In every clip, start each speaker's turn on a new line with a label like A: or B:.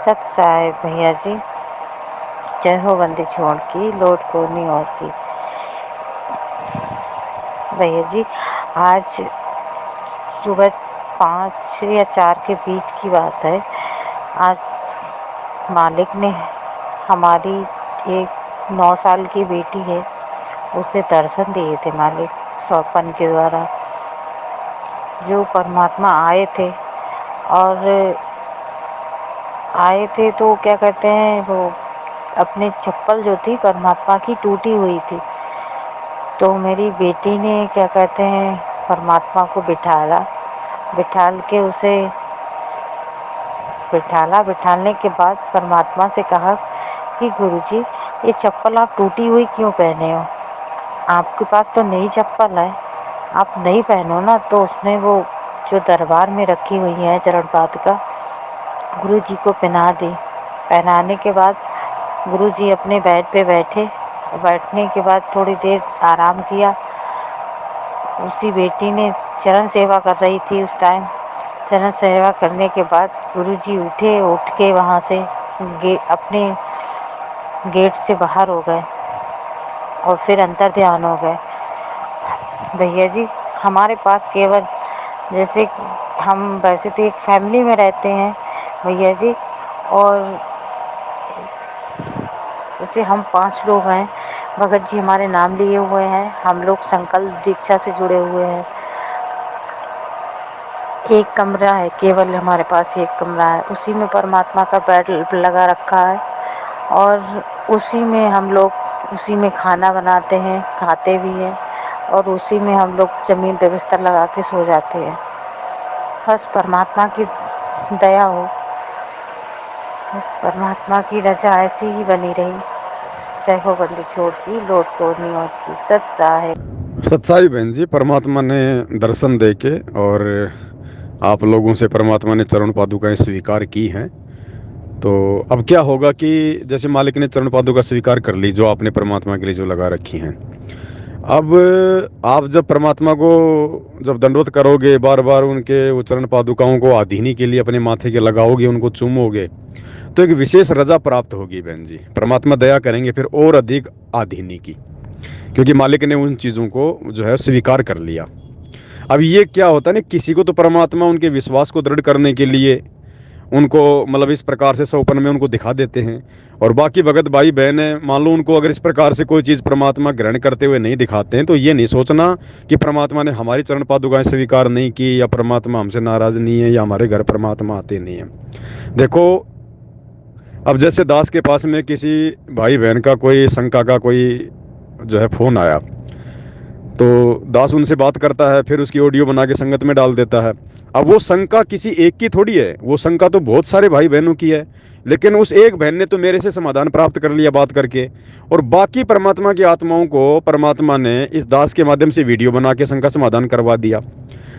A: सत साहेब भैया जी, जय हो बंदी छोड़ की, लोट कोनी और की। भैया जी, आज सुबह 5 या 4 के बीच की बात है। आज मालिक ने हमारी एक 9 साल की बेटी है, उसे दर्शन दिए थे मालिक स्वप्न के द्वारा। जो परमात्मा आए थे तो क्या कहते हैं, वो अपनी चप्पल जो थी परमात्मा की टूटी हुई थी, तो मेरी बेटी ने क्या कहते हैं परमात्मा को बिठालने के बाद परमात्मा से कहा कि गुरुजी, ये चप्पल आप टूटी हुई क्यों पहने हो? आपके पास तो नई चप्पल है, आप नहीं पहनो ना। तो उसने वो जो दरबार में रखी हुई है चरण पादुका, गुरुजी को पहना दी। पहनाने के बाद गुरुजी अपने बेड पे बैठने के बाद थोड़ी देर आराम किया। उसी बेटी ने चरण सेवा कर रही थी उस टाइम। चरण सेवा करने के बाद गुरुजी उठ के वहाँ से अपने गेट से बाहर हो गए और फिर अंतर ध्यान हो गए। भैया जी, हमारे पास केवल, जैसे कि हम वैसे तो एक फैमिली में रहते हैं भैया जी, और जैसे हम 5 लोग हैं, भगत जी हमारे नाम लिए हुए हैं, हम लोग संकल्प दीक्षा से जुड़े हुए हैं। एक कमरा है, केवल हमारे पास एक कमरा है, उसी में परमात्मा का बेड लगा रखा है और उसी में खाना बनाते हैं, खाते भी हैं और उसी में हम लोग ज़मीन पे बिस्तर लगा के सो जाते हैं। बस परमात्मा की दया हो, बस परमात्मा की रजा ऐसी ही बनी रही। जय हो बंदी छोड़ की, लोट कोनी और की।
B: सच्चाई बहन जी, परमात्मा ने दर्शन दे के और आप लोगों से परमात्मा ने चरण पादुकाएं स्वीकार की हैं। तो अब क्या होगा कि जैसे मालिक ने चरण पादुका स्वीकार कर ली जो आपने परमात्मा के लिए जो लगा रखी हैं, अब आप जब परमात्मा को जब दंडवत करोगे, बार बार उनके वो चरण पादुकाओं को आधीनी के लिए अपने माथे के लगाओगे, उनको चूमोगे, तो एक विशेष रजा प्राप्त होगी बहन जी। परमात्मा दया करेंगे फिर और अधिक आधीनी की, क्योंकि मालिक ने उन चीज़ों को जो है स्वीकार कर लिया। अब ये क्या होता है ना, किसी को तो परमात्मा उनके विश्वास को दृढ़ करने के लिए उनको मतलब इस प्रकार से सौपन में उनको दिखा देते हैं, और बाकी भगत भाई बहन है, मान लो उनको अगर इस प्रकार से कोई चीज़ परमात्मा ग्रहण करते हुए नहीं दिखाते हैं, तो ये नहीं सोचना कि परमात्मा ने हमारी चरण पादुकाएं स्वीकार नहीं की या परमात्मा हमसे नाराज़ नहीं है या हमारे घर परमात्मा आते नहीं है। देखो, अब जैसे दास के पास में किसी भाई बहन का कोई शंका का कोई जो है फ़ोन आया, तो दास उनसे बात करता है, फिर उसकी ऑडियो बना के संगत में डाल देता है। अब वो शंका किसी एक की थोड़ी है, वो शंका तो बहुत सारे भाई बहनों की है, लेकिन उस एक बहन ने तो मेरे से समाधान प्राप्त कर लिया बात करके, और बाकी परमात्मा की आत्माओं को परमात्मा ने इस दास के माध्यम से वीडियो बना के शंका समाधान करवा दिया।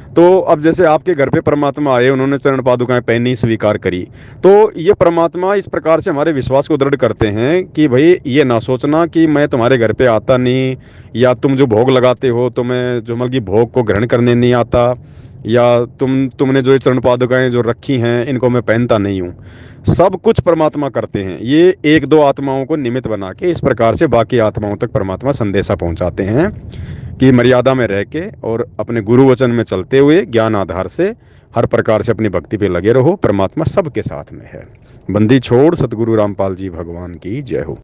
B: तो अब जैसे आपके घर पे परमात्मा आए, उन्होंने चरण पादुकाएं पहननी स्वीकार करी, तो ये परमात्मा इस प्रकार से हमारे विश्वास को दृढ़ करते हैं कि भाई ये ना सोचना कि मैं तुम्हारे घर पे आता नहीं, या तुम जो भोग लगाते हो तो मैं जो मतलब कि भोग को ग्रहण करने नहीं आता, या तुमने जो ये चरण पादुकाएं जो रखी हैं इनको मैं पहनता नहीं हूँ। सब कुछ परमात्मा करते हैं, ये एक दो आत्माओं को निमित्त बना के इस प्रकार से बाकी आत्माओं तक परमात्मा संदेशा पहुंचाते हैं कि मर्यादा में रह के और अपने गुरु वचन में चलते हुए ज्ञान आधार से हर प्रकार से अपनी भक्ति पे लगे रहो, परमात्मा सबके साथ में है। बंदी छोड़ सतगुरु रामपाल जी भगवान की जय हो।